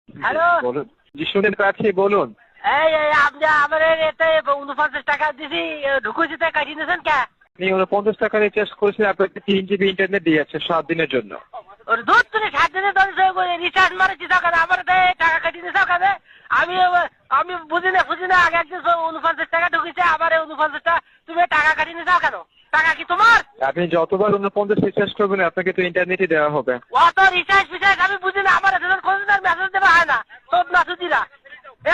Hello, বলুন। জি, শুনতে পাচ্ছি, বলুন। এই আপনি আমার এতে 49 টাকা দিছি, ঢুকুছি তাই কাটিয়ে নিয়েছেন কে? আপনি 49 টাকা রিচার্জ করেছেন, আপনাকে 3 জিবি ইন্টারনেট দিয়েছে 7 দিনের জন্য। ওর দুধ তুমি 7 দিনে 10 রিচার্জ মারেছি টাকা আমার টাকা কাটিয়ে নিয়েছে কেন? আমি আমি বুঝি না আগে একদিন 49 টাকা ঢুকেছে, আবার 49 টাকা তুমি টাকা কাটিয়ে নিয়েছো কেন? টাকা কি তোমার? আপনি যতবার 49 রিচার্জ করবেন আপনাকে তো ইন্টারনেটই দেওয়া হবে। অত রিচার্জ ফিচার্জ আমি বুঝি না, আমার এতজন কোনদিন মেসেজ দেওয়া হয় না, সব নাচুদিরা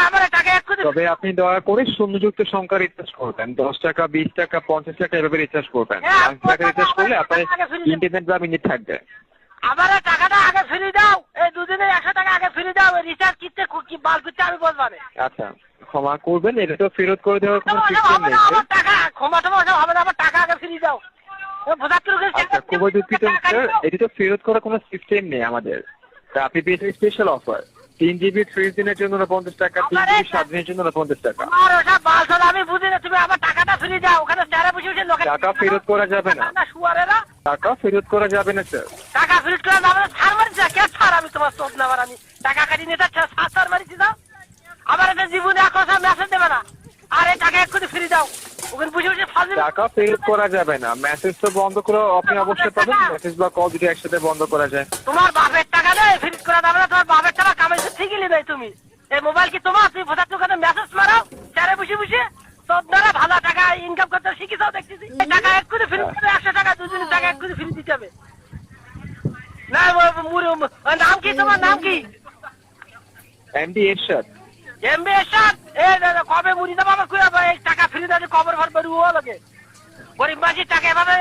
আমার টাকা এক কোটি। তবে আপনি দয়া করে শূন্যযুক্ত সংখ্যা রিচার্জ করবেন, 10 টাকা, 20 টাকা, 50 টাকা এভাবে রিচার্জ করবেন। 5 টাকা রিচার্জ করলে আপনার ইন্টারনেট বা মিনিট থাকবে। আমার টাকাটা আগে ফ্রি দাও, এই দুদিনে 100 টাকা আগে ফ্রি দাও, রিচার্জ কিনতে কি বাল করতে আমি বলবো না। আচ্ছা, ক্ষমা করবেন, এটা তো ফেরত করে দেওয়ার কোনো সিস্টেম নেই। আমার টাকা ক্ষমা হবে না, আমার টাকা আগে ফ্রি দাও। আচ্ছা, খুবই দুঃখিত স্যার, এটি তো ফেরত করার কোনো সিস্টেম নেই আমাদের। তা আপনি পেয়েছেন স্পেশাল অফার, 3 জিবি 30 দিনের জন্য 49 টাকা, 3 জিবি 7 দিনের জন্য 50 টাকা। আমার ওসব বালছল আমি বুঝি না, তুমি আমার টাকাটা ফ্রি দাও, ওখানে স্যারে বসে বসে লোকে টাকা ফেরত করা যাবে না, শুয়ারেরা। টাকা ফেরত করা যাবে না স্যার। টাকা ফেরত করা যাবে না, ছাড় মারিস না কে? ছাড়, আমি তোমার চোখ নেবার, আমি টাকা কাটি নিতে ছাড় মারিছি দাও। আমার একটা জীবনে এখন মেসেজ দেবে না, আর এই টাকা এক্ষুনি ফ্রি দাও, ওখানে বসে বসে ফাজিল। টাকা ফেরত করা যাবে না, মেসেজ তো বন্ধ করে আপনি অবশ্যই পাবেন, মেসেজ বা কল দুটো একসাথে বন্ধ করা যায়। তোমার বাপের টাকা নেই, ফ্রি করা যাবে না, তোমার বাপের টাকা কামাইছে ঠিকই নেই তুমি। এই মোবাইল কি তোমার? তুমি 75 টাকা মেসেজ মারাও স্যারে বসে বসে, তোর দ্বারা ভালো টাকা ইনকাম করতে শিখেছ দেখতেছি। এই টাকা এক্ষুনি ফ্রি করে 100 টাকা, দুদিনের টাকা এক্ষুনি ফ্রি দিতে হবে। না নাম কি তোমার, নাম কি? এমডি এরশাদ। এমবি এরশাদ, কবে মুড়ি দেবো আমার কুড়া এই টাকা ফ্রি দেওয়া কবর ভর বেরুও লাগে। গরিব মাঝি টাকা এভাবে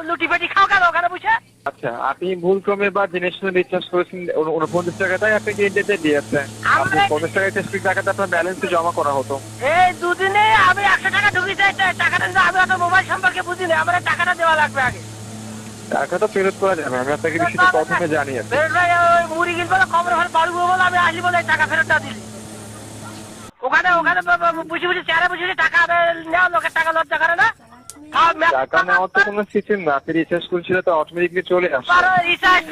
লুটি পেটি খাও কেন ওখানে বসে? আচ্ছা, আপনি ভুলক্রমে বা জেনে শুনে রিচার্জ করেছেন 49 টাকাটাই আপনাকে ইন্টারনেট দিয়েছে। আপনি 50 টাকা রিচার্জ টাকাটা আপনার ব্যালেন্সে জমা করা হতো। এই দুদিনে আমি 100 টাকা ঢুকিয়েছি, টাকাটা দিলে আমি অত মোবাইল সম্পর্কে বুঝি না, আমার টাকাটা দেওয়া লাগবে আগে। টাকা তো ফেরত করা যাবে, আমি আপনাকে বিষয়টা প্রথমে জানিয়েছি। মুড়ি কিনবো কবর ভর বাড়বো বলে আমি আসি বলে টাকা ফেরতটা দিলি। ওখানে বসে বসে চেয়ারে বসে বসে টাকা নেওয়া, লোকের টাকা লজ্জা করে না? টাকা নেওয়ার তো কোনো সিস্টেম না, আপনি রিচার্জ করছিল তো অটোমেটিকলি চলে আসে।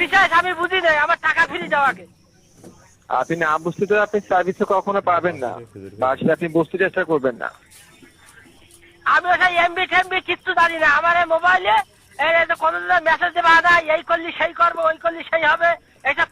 রিচার্জ আমি বুঝি না, আমার টাকা ফ্রি দেওয়া আগে। আপনি না বুঝতে তো আপনি সার্ভিসও কখনো পাবেন না, বা সেটা আপনি বুঝতে চেষ্টা করবেন না। আমি ওটা এমবি টেমবি কিচ্ছু জানি না, আমার এই মোবাইলে কতদিন মেসেজ দেওয়া না, এই করলি সেই করবো, ওই করলি সেই হবে, এটা